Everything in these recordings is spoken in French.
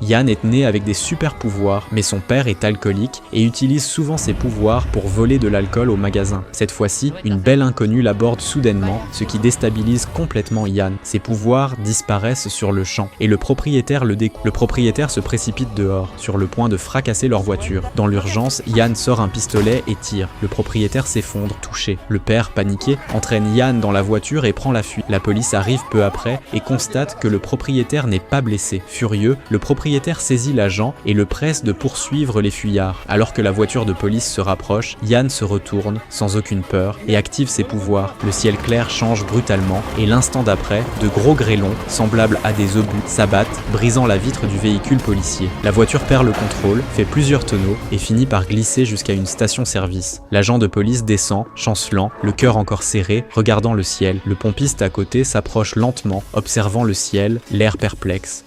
Yann est né avec des super pouvoirs, mais son père est alcoolique et utilise souvent ses pouvoirs pour voler de l'alcool au magasin. Cette fois-ci, une belle inconnue l'aborde soudainement, ce qui déstabilise complètement Yann. Ses pouvoirs disparaissent sur le champ et le propriétaire le découvre. Le propriétaire se précipite dehors, sur le point de fracasser leur voiture. Dans l'urgence, Yann sort un pistolet et tire. Le propriétaire s'effondre, touché. Le père, paniqué, entraîne Yann dans la voiture et prend la fuite. La police arrive peu après et constate que le propriétaire n'est pas blessé. Furieux, le propriétaire saisit l'agent et le presse de poursuivre les fuyards. Alors que la voiture de police se rapproche, Yann se retourne, sans aucune peur, et active ses pouvoirs. Le ciel clair change brutalement, et l'instant d'après, de gros grêlons, semblables à des obus, s'abattent, brisant la vitre du véhicule policier. La voiture perd le contrôle, fait plusieurs tonneaux, et finit par glisser jusqu'à une station-service. L'agent de police descend, chancelant, le cœur encore serré, regardant le ciel. Le pompiste à côté s'approche lentement, observant le ciel, l'air perplexe.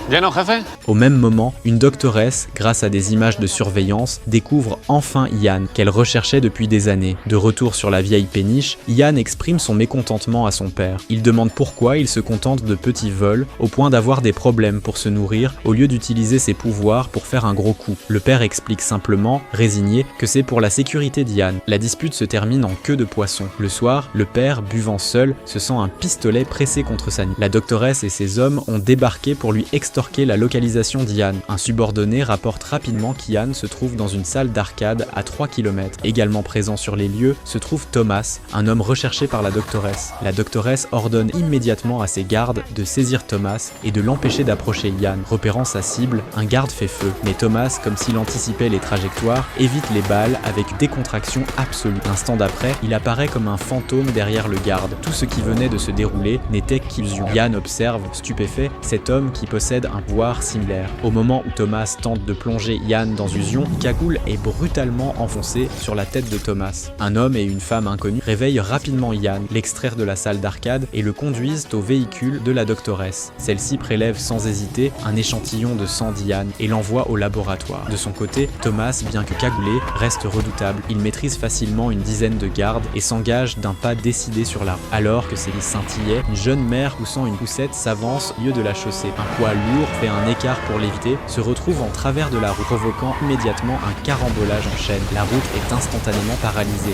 Bien, jefe. Au même moment, une doctoresse, grâce à des images de surveillance, découvre enfin Yann, qu'elle recherchait depuis des années. De retour sur la vieille péniche, Yann exprime son mécontentement à son père. Il demande pourquoi il se contente de petits vols, au point d'avoir des problèmes pour se nourrir, au lieu d'utiliser ses pouvoirs pour faire un gros coup. Le père explique simplement, résigné, que c'est pour la sécurité d'Yann. La dispute se termine en queue de poisson. Le soir, le père, buvant seul, se sent un pistolet pressé contre sa nuque. La doctoresse et ses hommes ont débarqué pour lui extorquer la localisation d'Yann. Un subordonné rapporte rapidement qu'Yann se trouve dans une salle d'arcade à 3 km. Également présent sur les lieux se trouve Thomas, un homme recherché par la doctoresse. La doctoresse ordonne immédiatement à ses gardes de saisir Thomas et de l'empêcher d'approcher Yann. Repérant sa cible, un garde fait feu, mais Thomas, comme s'il anticipait les trajectoires, évite les balles avec décontraction absolue. L'instant d'après, il apparaît comme un fantôme derrière le garde. Tout ce qui venait de se dérouler n'était qu'illusion. Yann observe, stupéfait, cet homme qui possède un pouvoir similaire. Au moment où Thomas tente de plonger Yann dans Illusion, une cagoule est brutalement enfoncée sur la tête de Thomas. Un homme et une femme inconnus réveillent rapidement Yann, l'extraire de la salle d'arcade et le conduisent au véhicule de la doctoresse. Celle-ci prélève sans hésiter un échantillon de sang d'Yann et l'envoie au laboratoire. De son côté, Thomas, bien que cagoulé, reste redoutable. Il maîtrise facilement une dizaine de gardes et s'engage d'un pas décidé sur la route. Alors que ses lys scintillaient, une jeune mère poussant une poussette s'avance au milieu de la chaussée. Un poids lourd fait un écart pour l'éviter, se retrouve en travers de la route, provoquant immédiatement un carambolage en chaîne. La route est instantanément paralysée.